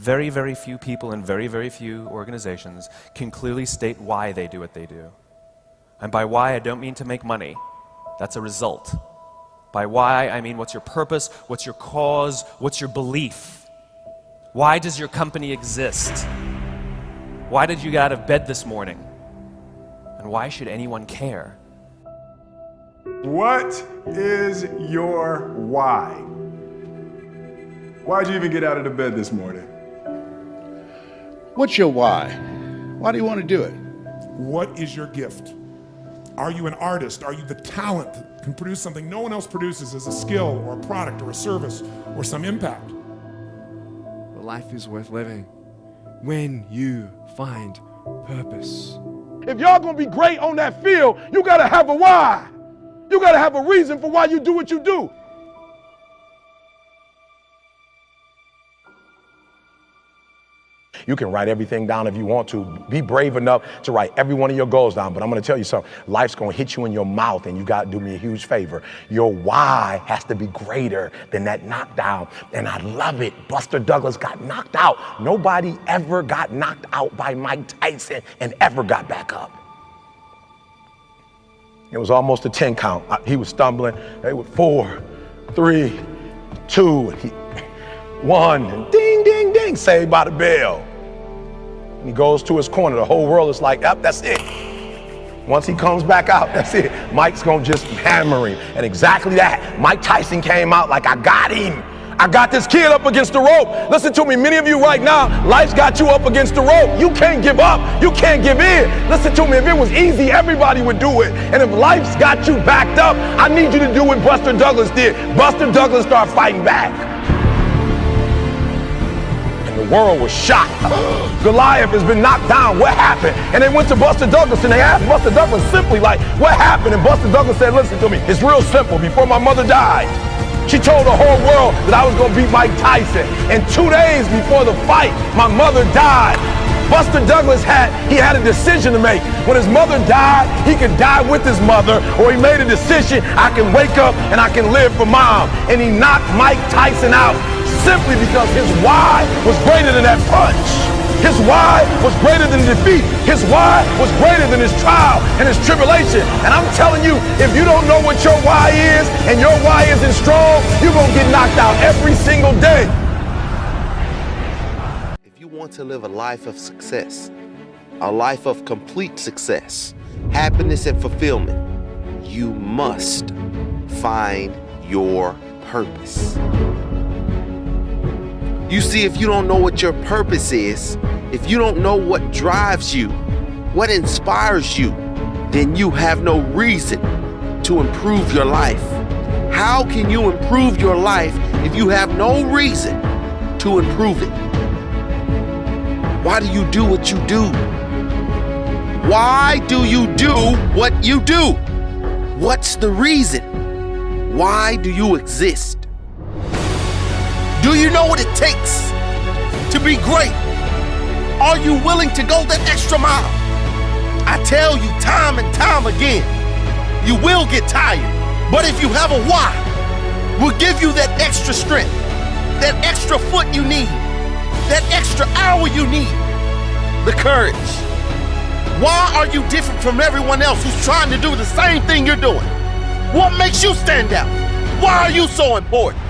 Very, very few people and very, very few organizations can clearly state why they do what they do. And by why, I don't mean to make money. That's a result. By why, I mean what's your purpose, what's your cause, what's your belief? Why does your company exist? Why did you get out of bed this morning? And why should anyone care? What is your why? Why'd you even get out of the bed this morning? What's your why? Why do you want to do it? What is your gift? Are you an artist? Are you the talent that can produce something no one else produces as a skill or a product or a service or some impact? But life is worth living when you find purpose. If y'all gonna be great on that field, you gotta have a why. You gotta have a reason for why you do what you do. You can write everything down if you want to. Be brave enough to write every one of your goals down. But I'm going to tell you something. Life's going to hit you in your mouth, and you got to do me a huge favor. Your why has to be greater than that knockdown. And I love it. Buster Douglas got knocked out. Nobody ever got knocked out by Mike Tyson and ever got back up. It was almost a 10 count. He was stumbling. They were 4, 3, 2, 1, and ding, ding, ding, saved by the bell. And he goes to his corner. The whole world is like, yep, that's it. Once he comes back out, that's it. Mike's gonna just hammer him. And exactly that. Mike Tyson came out like, I got him. I got this kid up against the rope. Listen to me, many of you right now, life's got you up against the rope. You can't give up. You can't give in. Listen to me, if it was easy, everybody would do it. And if life's got you backed up, I need you to do what Buster Douglas did. Buster Douglas started fighting back. The world was shocked. Goliath has been knocked down. What happened? And they went to Buster Douglas and they asked Buster Douglas simply like, what happened? And Buster Douglas said, listen to me, it's real simple. Before my mother died, she told the whole world that I was going to beat Mike Tyson. And 2 days before the fight, my mother died. Buster Douglas had a decision to make. When his mother died, he could die with his mother, or he made a decision, I can wake up and I can live for mom. And he knocked Mike Tyson out simply because his why was greater than that punch. His why was greater than defeat. His why was greater than his trial and his tribulation. And I'm telling you, if you don't know what your why is and your why isn't strong, you're gonna get knocked out every single day. If you want to live a life of success, a life of complete success, happiness and fulfillment, you must find your purpose. You see, if you don't know what your purpose is, if you don't know what drives you, what inspires you, then you have no reason to improve your life. How can you improve your life if you have no reason to improve it? Why do you do what you do? Why do you do what you do? What's the reason? Why do you exist? Do you know what it takes to be great? Are you willing to go that extra mile? I tell you time and time again, you will get tired. But if you have a why, we'll give you that extra strength, that extra foot you need, that extra hour you need, the courage. Why are you different from everyone else who's trying to do the same thing you're doing? What makes you stand out? Why are you so important?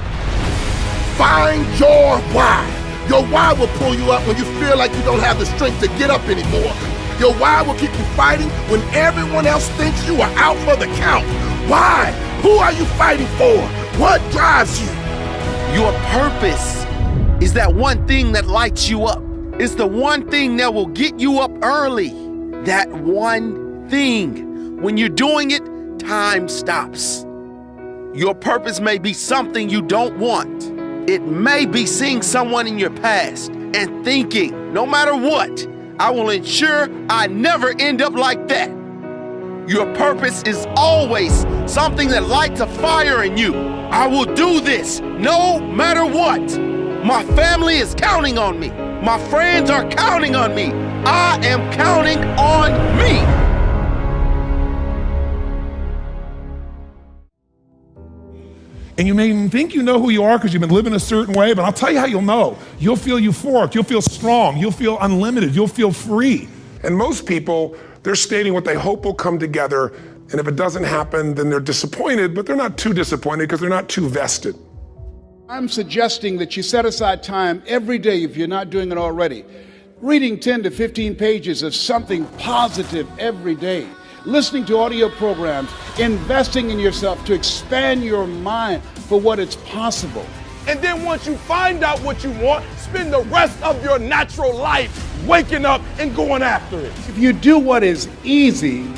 Find your why. Your why will pull you up when you feel like you don't have the strength to get up anymore. Your why will keep you fighting when everyone else thinks you are out for the count. Why? Who are you fighting for? What drives you? Your purpose is that one thing that lights you up. It's the one thing that will get you up early. That one thing. When you're doing it, time stops. Your purpose may be something you don't want. It may be seeing someone in your past and thinking, no matter what, I will ensure I never end up like that. Your purpose is always something that lights a fire in you. I will do this no matter what. My family is counting on me. My friends are counting on me. I am counting on me. And you may even think you know who you are because you've been living a certain way, but I'll tell you how you'll know. You'll feel euphoric, you'll feel strong, you'll feel unlimited, you'll feel free. And most people, they're stating what they hope will come together, and if it doesn't happen, then they're disappointed, but they're not too disappointed because they're not too vested. I'm suggesting that you set aside time every day, if you're not doing it already, reading 10 to 15 pages of something positive every day, listening to audio programs, investing in yourself to expand your mind for what is possible. And then once you find out what you want, spend the rest of your natural life waking up and going after it. If you do what is easy,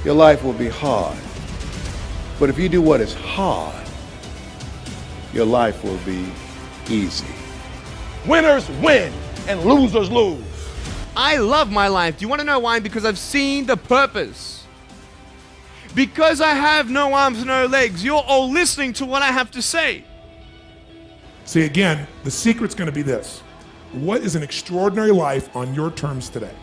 your life will be hard. But if you do what is hard, your life will be easy. Winners win and losers lose. I love my life. Do you want to know why? Because I've seen the purpose. Because I have no arms, no legs. You're all listening to what I have to say. See, again, the secret's going to be this. What is an extraordinary life on your terms today?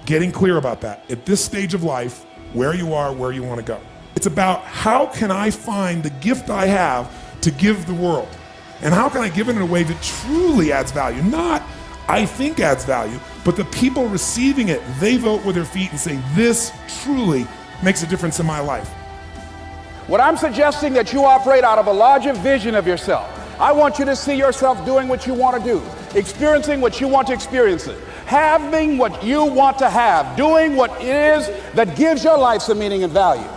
Getting clear about that. At this stage of life, where you are, where you want to go. It's about how can I find the gift I have to give the world? And how can I give it in a way that truly adds value? Not I think adds value, but the people receiving it, they vote with their feet and say, this truly makes a difference in my life. What I'm suggesting that you operate out of a larger vision of yourself. I want you to see yourself doing what you want to do, experiencing what you want to experience it, having what you want to have, doing what it is that gives your life some meaning and value.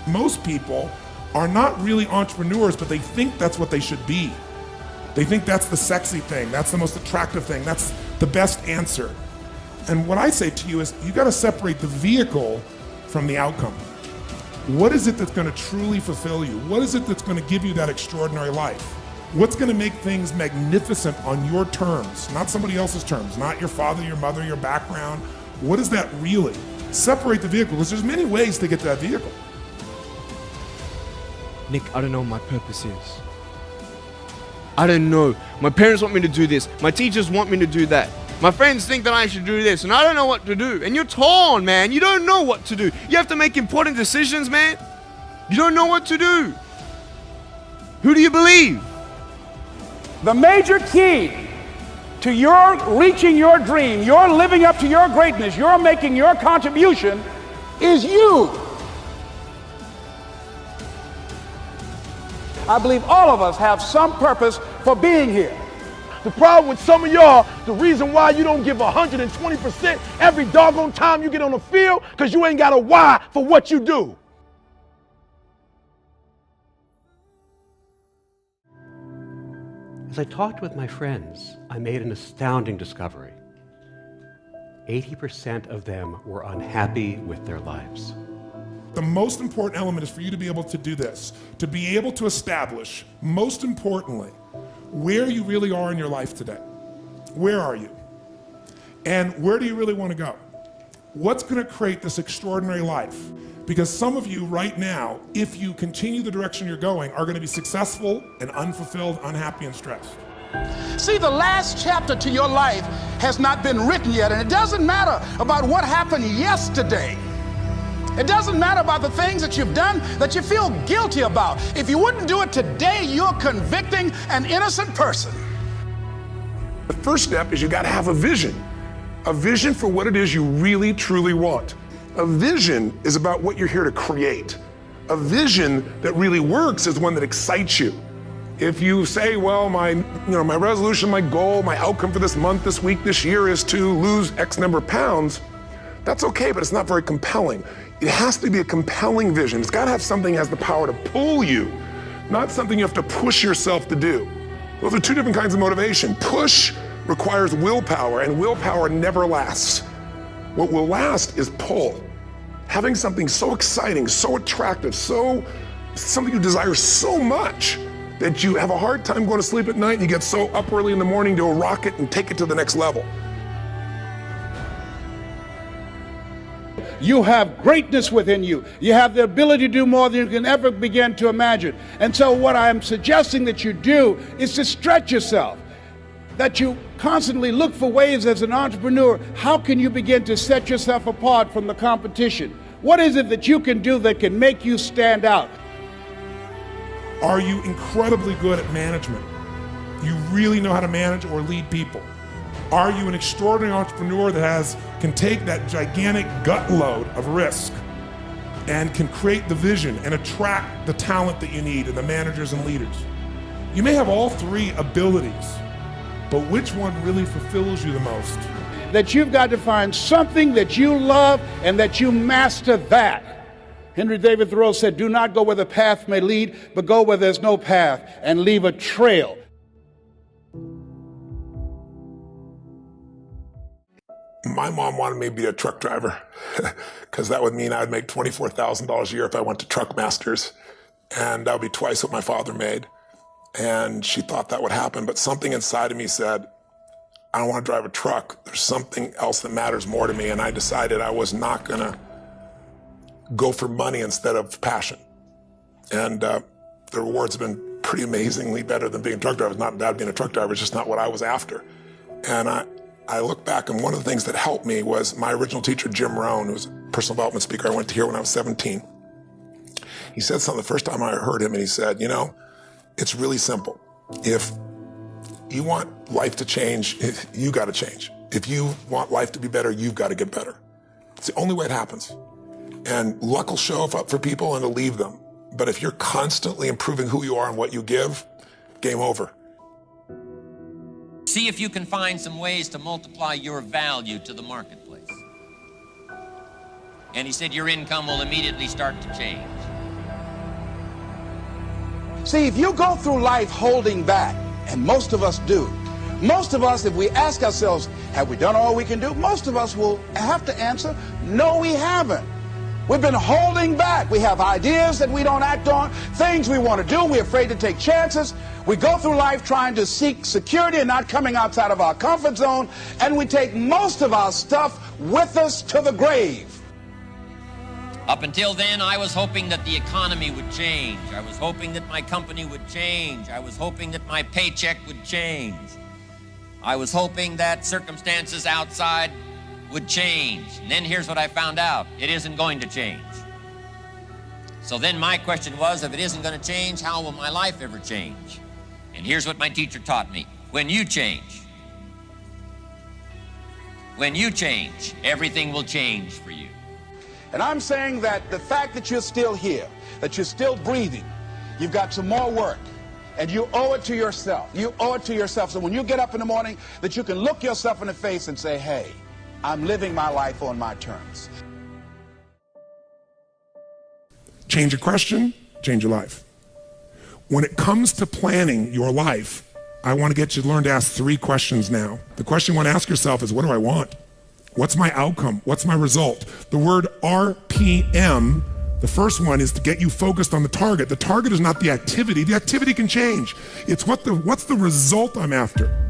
Most people are not really entrepreneurs, but they think that's what they should be. They think that's the sexy thing, that's the most attractive thing, that's the best answer. And what I say to you is, you gotta separate the vehicle from the outcome. What is it that's gonna truly fulfill you? What is it that's gonna give you that extraordinary life? What's gonna make things magnificent on your terms, not somebody else's terms, not your father, your mother, your background? What is that really? Separate the vehicle, because there's many ways to get to that vehicle. Nick, I don't know what my purpose is. I don't know. My parents want me to do this. My teachers want me to do that. My friends think that I should do this, and I don't know what to do. And you're torn, man. You don't know what to do. You have to make important decisions, man. You don't know what to do. Who do you believe? The major key to your reaching your dream, your living up to your greatness, your making your contribution is you. I believe all of us have some purpose for being here. The problem with some of y'all, the reason why you don't give 120% every doggone time you get on the field, because you ain't got a why for what you do. As I talked with my friends, I made an astounding discovery. 80% of them were unhappy with their lives. The most important element is for you to be able to do this, to be able to establish, most importantly, where you really are in your life today. Where are you? And where do you really want to go? What's going to create this extraordinary life? Because some of you right now, if you continue the direction you're going, are going to be successful and unfulfilled, unhappy, and stressed. See, the last chapter to your life has not been written yet, and it doesn't matter about what happened yesterday. It doesn't matter about the things that you've done that you feel guilty about. If you wouldn't do it today, you're convicting an innocent person. The first step is you got to have a vision for what it is you really, truly want. A vision is about what you're here to create. A vision that really works is one that excites you. If you say, well, my resolution, my goal, my outcome for this month, this week, this year is to lose X number of pounds, that's okay, but it's not very compelling. It has to be a compelling vision. It's got to have something that has the power to pull you, not something you have to push yourself to do. Those are two different kinds of motivation. Push requires willpower, and willpower never lasts. What will last is pull. Having something so exciting, so attractive, something you desire so much that you have a hard time going to sleep at night and you get so up early in the morning to rock it and take it to the next level. You have greatness within you. You have the ability to do more than you can ever begin to imagine. And so what I'm suggesting that you do is to stretch yourself, that you constantly look for ways as an entrepreneur, how can you begin to set yourself apart from the competition? What is it that you can do that can make you stand out? Are you incredibly good at management? You really know how to manage or lead people? Are you an extraordinary entrepreneur that can take that gigantic gut load of risk and can create the vision and attract the talent that you need and the managers and leaders? You may have all three abilities, but which one really fulfills you the most? That you've got to find something that you love and that you master that. Henry David Thoreau said, do not go where the path may lead, but go where there's no path and leave a trail. My mom wanted me to be a truck driver because that would mean I would make $24,000 a year if I went to Truck Masters, and that would be twice what my father made. And she thought that would happen, but something inside of me said, I don't want to drive a truck. There's something else that matters more to me, and I decided I was not going to go for money instead of passion. And the rewards have been pretty amazingly better than being a truck driver. It's not bad being a truck driver, it's just not what I was after. And I look back, and one of the things that helped me was my original teacher, Jim Rohn, who was a personal development speaker I went to hear when I was 17. He said something the first time I heard him, and he said, you know, it's really simple. If you want life to change, you got to change. If you want life to be better, you've got to get better. It's the only way it happens. And luck will show up for people and it'll leave them. But if you're constantly improving who you are and what you give, game over. See if you can find some ways to multiply your value to the marketplace. And he said your income will immediately start to change. See, if you go through life holding back, and most of us do, most of us, if we ask ourselves, have we done all we can do? Most of us will have to answer, no, we haven't. We've been holding back. We have ideas that we don't act on, things we want to do. We're afraid to take chances. We go through life trying to seek security and not coming outside of our comfort zone, and we take most of our stuff with us to the grave. Up until then, I was hoping that the economy would change. I was hoping that my company would change. I was hoping that my paycheck would change. I was hoping that circumstances outside would change. And then here's what I found out. It isn't going to change. So then my question was, if it isn't going to change, how will my life ever change? And here's what my teacher taught me. When you change, everything will change for you. And I'm saying that the fact that you're still here, that you're still breathing, you've got some more work, and you owe it to yourself. You owe it to yourself. So when you get up in the morning, that you can look yourself in the face and say, hey, I'm living my life on my terms. Change your question, change your life. When it comes to planning your life, I want to get you to learn to ask 3 questions now. The question you want to ask yourself is, what do I want? What's my outcome? What's my result? The word RPM, the first one, is to get you focused on the target. The target is not the activity. The activity can change. It's what's the result I'm after.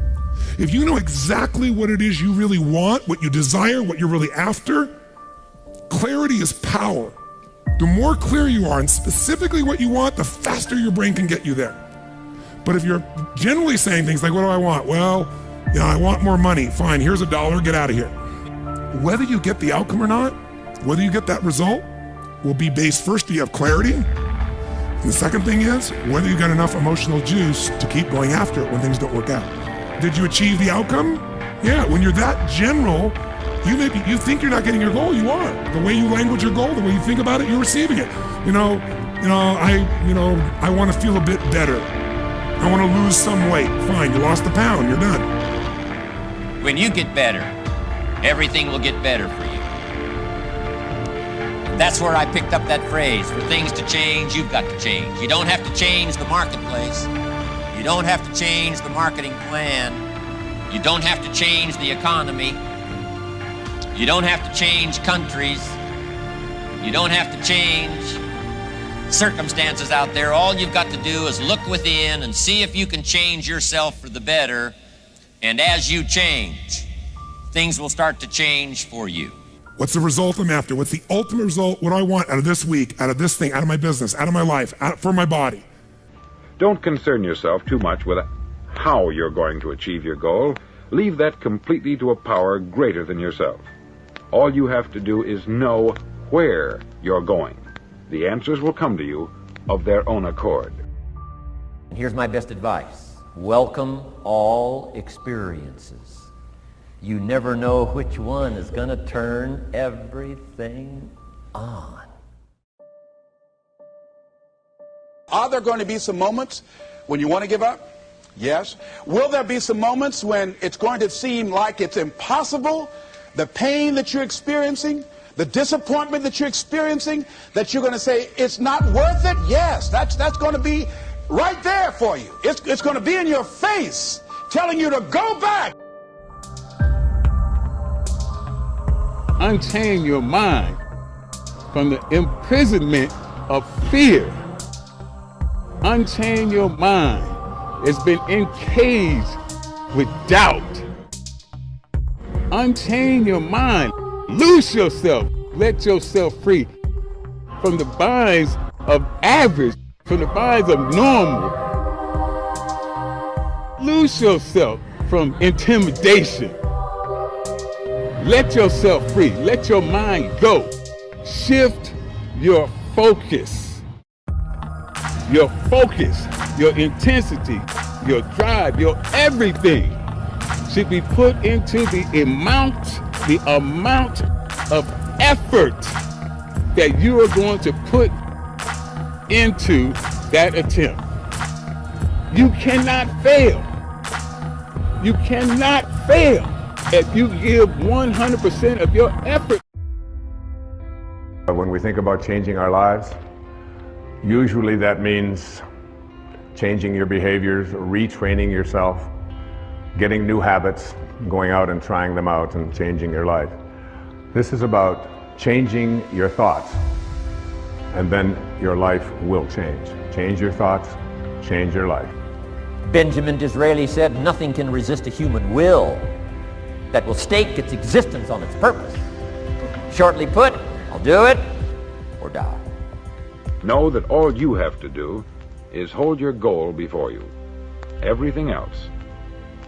If you know exactly what it is you really want, what you desire, what you're really after, clarity is power. The more clear you are and specifically what you want, the faster your brain can get you there. But if you're generally saying things like, what do I want? Well, I want more money. Fine, here's $1, get out of here. Whether you get the outcome or not, whether you get that result, will be based first, do you have clarity? And the second thing is, whether you got enough emotional juice to keep going after it when things don't work out. Did you achieve the outcome? Yeah, when you're that general, you think you're not getting your goal, you are. The way you language your goal, the way you think about it, you're receiving it. I want to feel a bit better. I want to lose some weight. Fine, you lost a pound, you're done. When you get better, everything will get better for you. That's where I picked up that phrase, for things to change, you've got to change. You don't have to change the marketplace. You don't have to change the marketing plan. You don't have to change the economy. You don't have to change countries. You don't have to change circumstances out there. All you've got to do is look within and see if you can change yourself for the better. And as you change, things will start to change for you. What's the result I'm after? What's the ultimate result? What do I want out of this week, out of this thing, out of my business, out of my life, for my body? Don't concern yourself too much with how you're going to achieve your goal. Leave that completely to a power greater than yourself. All you have to do is know where you're going. The answers will come to you of their own accord. Here's my best advice. Welcome all experiences. You never know which one is going to turn everything on. Are there going to be some moments when you want to give up? Yes. Will there be some moments when it's going to seem like it's impossible? The pain that you're experiencing, the disappointment that you're experiencing, that you're going to say, it's not worth it? Yes, that's going to be right there for you. It's going to be in your face, telling you to go back. Unchain your mind from the imprisonment of fear. Unchain your mind. It's been encaged with doubt. Unchain your mind. Loose yourself. Let yourself free from the binds of average, from the binds of normal. Loose yourself from intimidation. Let yourself free. Let your mind go. Shift your focus. Your focus, your intensity, your drive, your everything should be put into the amount of effort that you are going to put into that attempt. You cannot fail. You cannot fail if you give 100% of your effort. When we think about changing our lives, usually that means changing your behaviors, retraining yourself, getting new habits, going out and trying them out and changing your life. This is about changing your thoughts, and then your life will change. Change your thoughts, change your life. Benjamin Disraeli said, nothing can resist a human will that will stake its existence on its purpose. Shortly put, I'll do it or die. Know that all you have to do is hold your goal before you. Everything else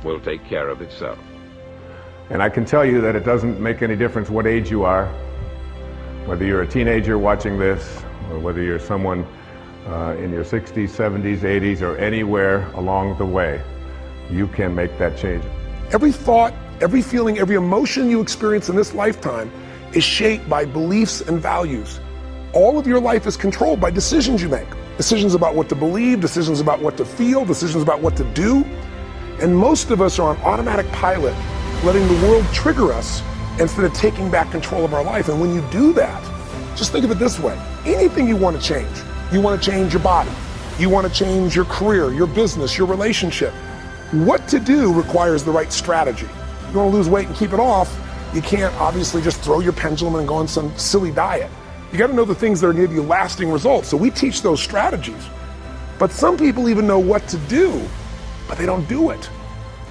will take care of itself. And I can tell you that it doesn't make any difference what age you are, whether you're a teenager watching this, or whether you're someone in your 60s, 70s, 80s, or anywhere along the way. You can make that change. Every thought, every feeling, every emotion you experience in this lifetime is shaped by beliefs and values. All of your life is controlled by decisions you make. Decisions about what to believe, decisions about what to feel, decisions about what to do. And most of us are on automatic pilot, letting the world trigger us instead of taking back control of our life. And when you do that, just think of it this way. Anything you want to change. You want to change your body. You want to change your career, your business, your relationship. What to do requires the right strategy. You want to lose weight and keep it off, you can't obviously just throw your pendulum and go on some silly diet. You got to know the things that are going to give you lasting results. So we teach those strategies. But some people even know what to do, but they don't do it.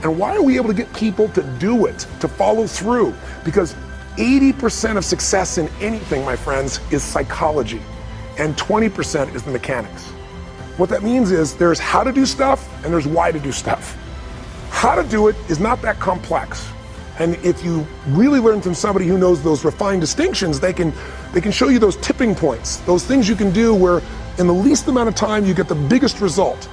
And why are we able to get people to do it, to follow through? Because 80% of success in anything, my friends, is psychology, and 20% is the mechanics. What that means is there's how to do stuff and there's why to do stuff. How to do it is not that complex. And if you really learn from somebody who knows those refined distinctions, they can show you those tipping points, those things you can do where in the least amount of time you get the biggest result.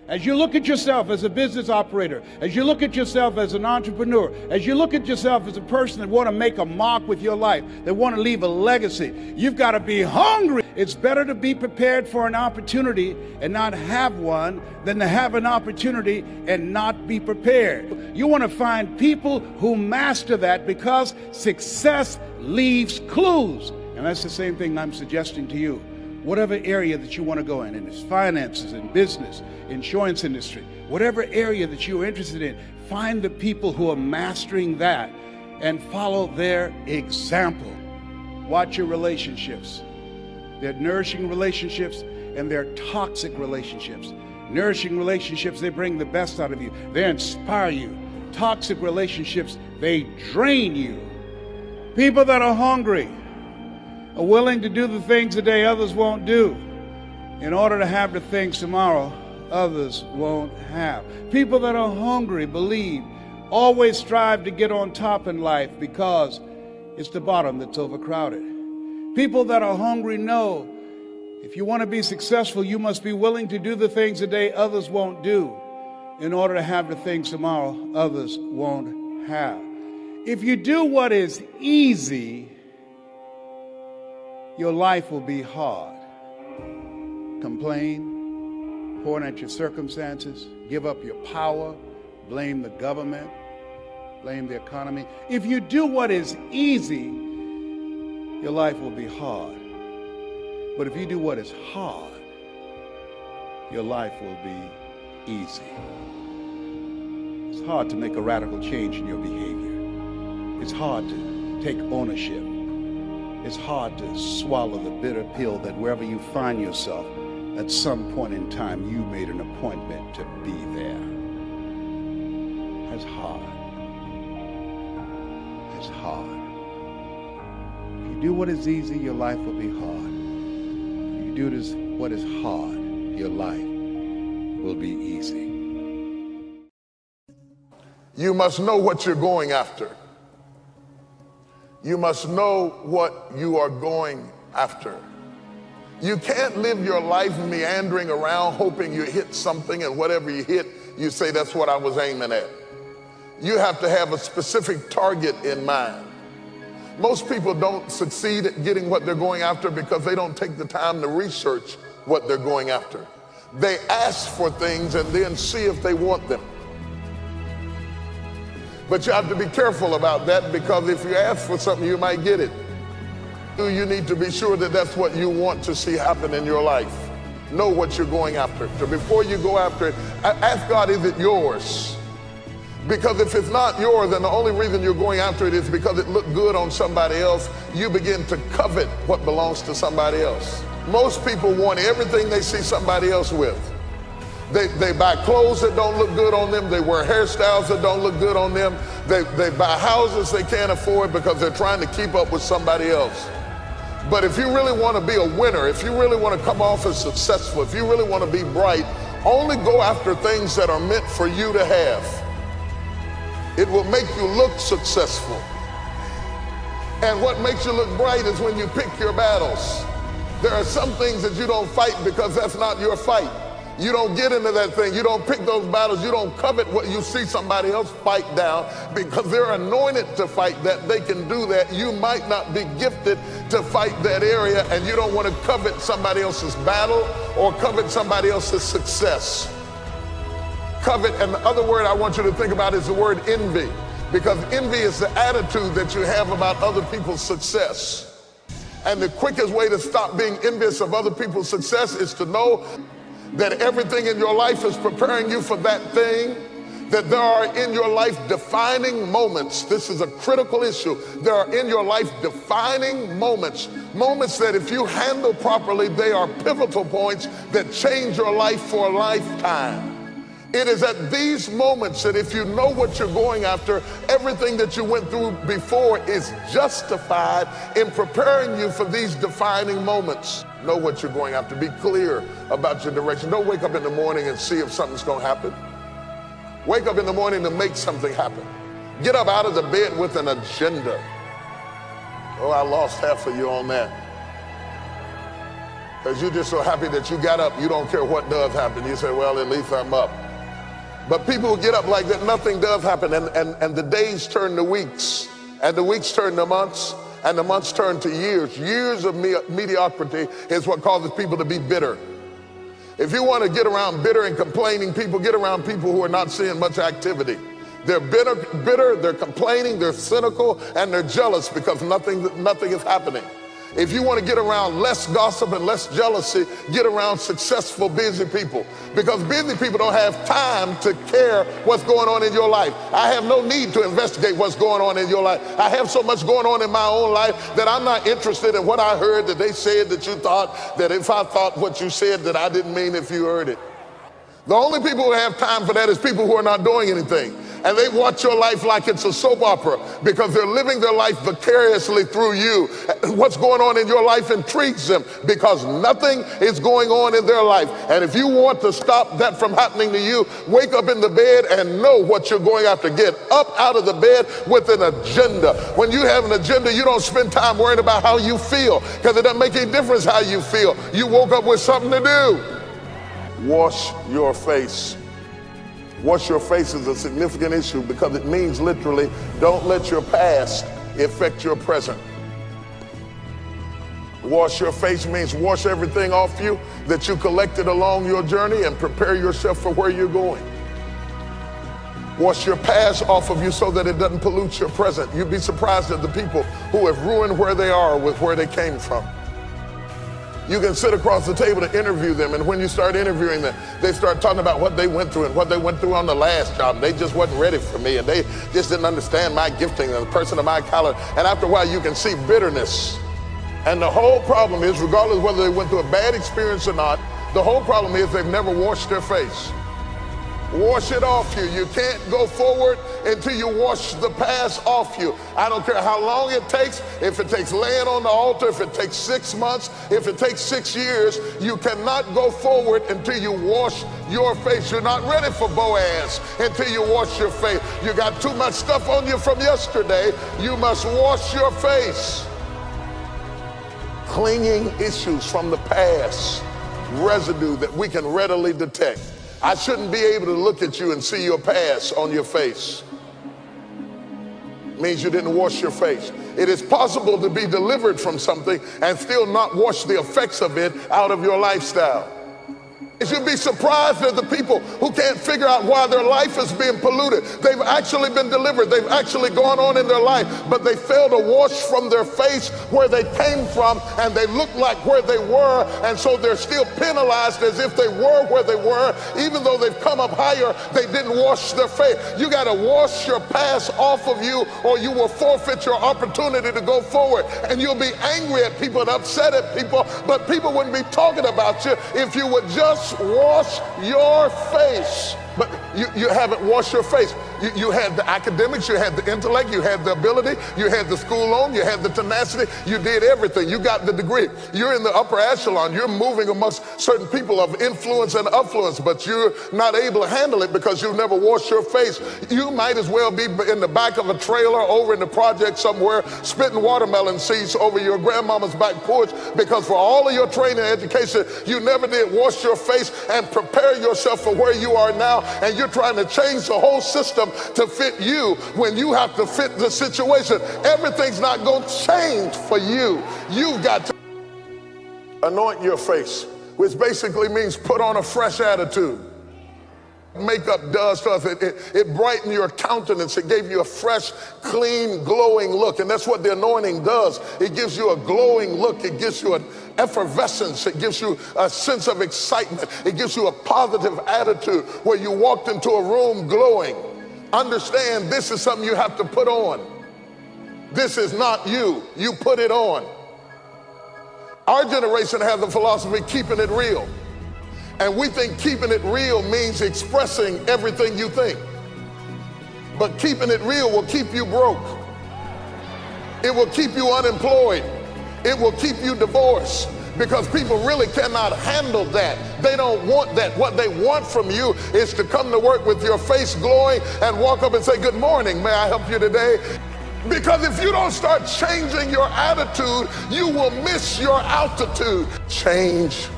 As you look at yourself as a business operator, as you look at yourself as an entrepreneur, as you look at yourself as a person that want to make a mark with your life, that want to leave a legacy, you've got to be hungry. It's better to be prepared for an opportunity and not have one than to have an opportunity and not be prepared. You want to find people who master that because success leaves clues. And that's the same thing I'm suggesting to you. Whatever area that you want to go in it's finances, in business, insurance industry, whatever area that you're interested in, find the people who are mastering that and follow their example. Watch your relationships. They're nourishing relationships and they're toxic relationships. Nourishing relationships, they bring the best out of you. They inspire you. Toxic relationships, they drain you. People that are hungry are willing to do the things today others won't do in order to have the things tomorrow others won't have. People that are hungry believe, always strive to get on top in life because it's the bottom that's overcrowded. People that are hungry know If you want to be successful, you must be willing to do the things today others won't do in order to have the things tomorrow others won't have. If you do what is easy, your life will be hard. Complain, point at your circumstances, give up your power, blame the government, blame the economy. If you do what is easy, your life will be hard. But if you do what is hard, your life will be easy. It's hard to make a radical change in your behavior. It's hard to take ownership. It's hard to swallow the bitter pill that wherever you find yourself, at some point in time, you made an appointment to be there. That's hard. That's hard. If you do what is easy, your life will be hard. If you do what is hard, your life will be easy. You must know what you're going after. You must know what you are going after. You can't live your life meandering around hoping you hit something, and whatever you hit, you say, that's what I was aiming at. You have to have a specific target in mind. Most people don't succeed at getting what they're going after because they don't take the time to research what they're going after. They ask for things and then see if they want them. But you have to be careful about that, because if you ask for something, you might get it. You need to be sure that that's what you want to see happen in your life. Know what you're going after. So before you go after it, ask God, is it yours? Because if it's not yours, and the only reason you're going after it is because it looked good on somebody else, you begin to covet what belongs to somebody else. Most people want everything they see somebody else with. They buy clothes that don't look good on them. They wear hairstyles that don't look good on them. They buy houses they can't afford because they're trying to keep up with somebody else. But if you really want to be a winner, if you really want to come off as successful, if you really want to be bright, only go after things that are meant for you to have. It will make you look successful. And what makes you look bright is when you pick your battles. There are some things that you don't fight because that's not your fight. You don't get into that thing. You don't pick those battles. You don't covet what you see somebody else fight down because they're anointed to fight that. They can do that. You might not be gifted to fight that area, and you don't want to covet somebody else's battle or covet somebody else's success. Covet, and the other word I want you to think about is the word envy, because envy is the attitude that you have about other people's success. And the quickest way to stop being envious of other people's success is to know that everything in your life is preparing you for that thing, that there are in your life defining moments. This is a critical issue. There are in your life defining moments, moments that if you handle properly, they are pivotal points that change your life for a lifetime. It is at these moments that if you know what you're going after, everything that you went through before is justified in preparing you for these defining moments. Know what you're going after. Be clear about your direction. Don't wake up in the morning and see if something's going to happen. Wake up in the morning to make something happen. Get up out of the bed with an agenda. Oh, I lost half of you on that. Because you're just so happy that you got up. You don't care what does happen. You say, well, at least I'm up. But people who get up like that, nothing does happen. And the days turn to weeks. And the weeks turn to months. And the months turn to years. Years of mediocrity is what causes people to be bitter. If you want to get around bitter and complaining people, get around people who are not seeing much activity. They're bitter, they're complaining, they're cynical, and they're jealous because nothing is happening. If you want to get around less gossip and less jealousy, get around successful, busy people. Because busy people don't have time to care what's going on in your life. I have no need to investigate what's going on in your life. I have so much going on in my own life that I'm not interested in what I heard that they said that you thought, that if I thought what you said that I didn't mean if you heard it. The only people who have time for that is people who are not doing anything. and they watch your life like it's a soap opera because they're living their life vicariously through you. What's going on in your life intrigues them because nothing is going on in their life. And if you want to stop that from happening to you, wake up in the bed and know what you're going after. Get up out of the bed with an agenda. When you have an agenda, you don't spend time worrying about how you feel because it doesn't make any difference how you feel. You woke up with something to do. Wash your face. Wash your face is a significant issue because it means literally don't let your past affect your present. Wash your face means wash everything off you that you collected along your journey and prepare yourself for where you're going. Wash your past off of you so that it doesn't pollute your present. You'd be surprised at the people who have ruined where they are with where they came from. You can sit across the table to interview them, and when you start interviewing them, they start talking about what they went through and what they went through on the last job. They just wasn't ready for me, and they just didn't understand my gifting and the person of my caliber. And after a while, you can see bitterness. And the whole problem is, regardless of whether they went through a bad experience or not, the whole problem is they've never washed their face. Wash it off you. You can't go forward until you wash the past off you. I don't care how long it takes. If it takes laying on the altar, if it takes 6 months, if it takes 6 years, you cannot go forward until you wash your face. You're not ready for Boaz until you wash your face. You got too much stuff on you from yesterday. You must wash your face. Clinging issues from the past, residue that we can readily detect. I shouldn't be able to look at you and see your past on your face. It means you didn't wash your face. It is possible to be delivered from something and still not wash the effects of it out of your lifestyle. You should be surprised at the people who can't figure out why their life is being polluted. They've actually been delivered. They've actually gone on in their life, but they fail to wash from their face where they came from, and they look like where they were, and so they're still penalized as if they were where they were. Even though they've come up higher, they didn't wash their face. You got to wash your past off of you, or you will forfeit your opportunity to go forward. And you'll be angry at people and upset at people, but people wouldn't be talking about you if you would just wash your face. But you haven't washed your face. You had the academics, you had the intellect, you had the ability, you had the school loan, you had the tenacity, you did everything. You got the degree. You're in the upper echelon. You're moving amongst certain people of influence and affluence, but you're not able to handle it because you've never washed your face. You might as well be in the back of a trailer over in the project somewhere, spitting watermelon seeds over your grandmama's back porch, because for all of your training and education, you never did wash your face and prepare yourself for where you are now. And you're trying to change the whole system to fit you when you have to fit the situation. Everything's not going to change for you. You've got to anoint your face, which basically means put on a fresh attitude. Makeup does stuff. It brightened your countenance. It gave you a fresh, clean, glowing look. And that's what the anointing does. It gives you a glowing look. It gives you an effervescence. It gives you a sense of excitement. It gives you a positive attitude where you walked into a room glowing. Understand, this is something you have to put on. This is not you. You put it on. Our generation has a philosophy, keeping it real. And we think keeping it real means expressing everything you think. But keeping it real will keep you broke. It will keep you unemployed. It will keep you divorced, because people really cannot handle that. They don't want that. What they want from you is to come to work with your face glowing and walk up and say, "Good morning, may I help you today?" Because if you don't start changing your attitude, you will miss your altitude. Change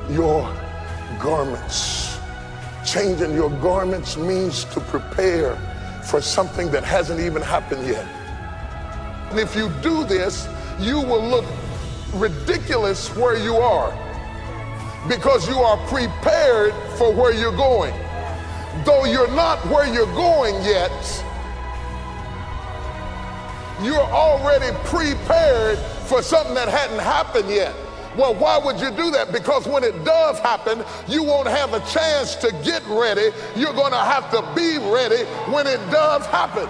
your garments. Changing your garments means to prepare for something that hasn't even happened yet. And if you do this, you will look ridiculous where you are, because you are prepared for where you're going. Though you're not where you're going yet, you're already prepared for something that hadn't happened yet. Well, why would you do that? Because when it does happen, you won't have a chance to get ready. You're going to have to be ready when it does happen.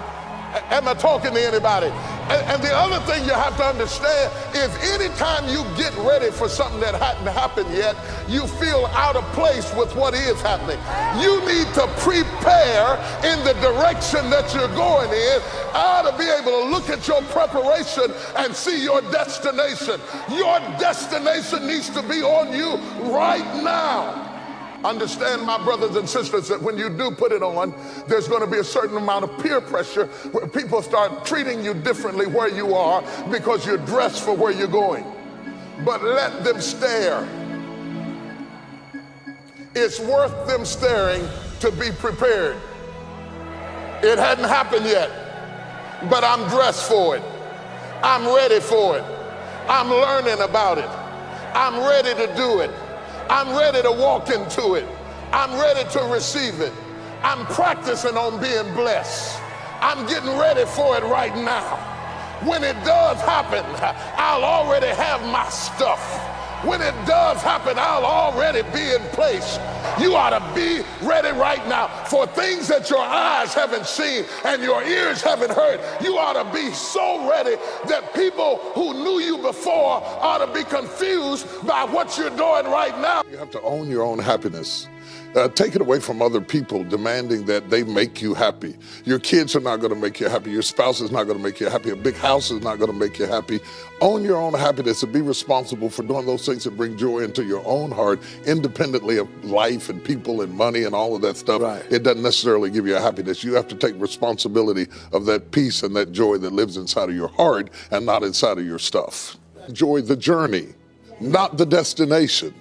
Am I talking to anybody? And the other thing you have to understand is anytime you get ready for something that hadn't happened yet, you feel out of place with what is happening. You need to prepare in the direction that you're going in. I ought to be able to look at your preparation and see your destination. Your destination needs to be on you right now. Understand, my brothers and sisters, that when you do put it on, there's going to be a certain amount of peer pressure where people start treating you differently where you are because you're dressed for where you're going. But let them stare. It's worth them staring to be prepared. It hadn't happened yet, but I'm dressed for it. I'm ready for it. I'm learning about it. I'm ready to do it. I'm ready to walk into it. I'm ready to receive it. I'm practicing on being blessed. I'm getting ready for it right now. When it does happen, I'll already have my stuff. When it does happen, I'll already be in place. You ought to be ready right now for things that your eyes haven't seen and your ears haven't heard. You ought to be so ready that people who knew you before ought to be confused by what you're doing right now. You have to own your own happiness. Take it away from other people demanding that they make you happy. Your kids are not going to make you happy. Your spouse is not going to make you happy. A big house is not going to make you happy. Own your own happiness and be responsible for doing those things that bring joy into your own heart, independently of life and people and money and all of that stuff. Right. It doesn't necessarily give you a happiness. You have to take responsibility of that peace and that joy that lives inside of your heart and not inside of your stuff. Enjoy the journey, not the destination.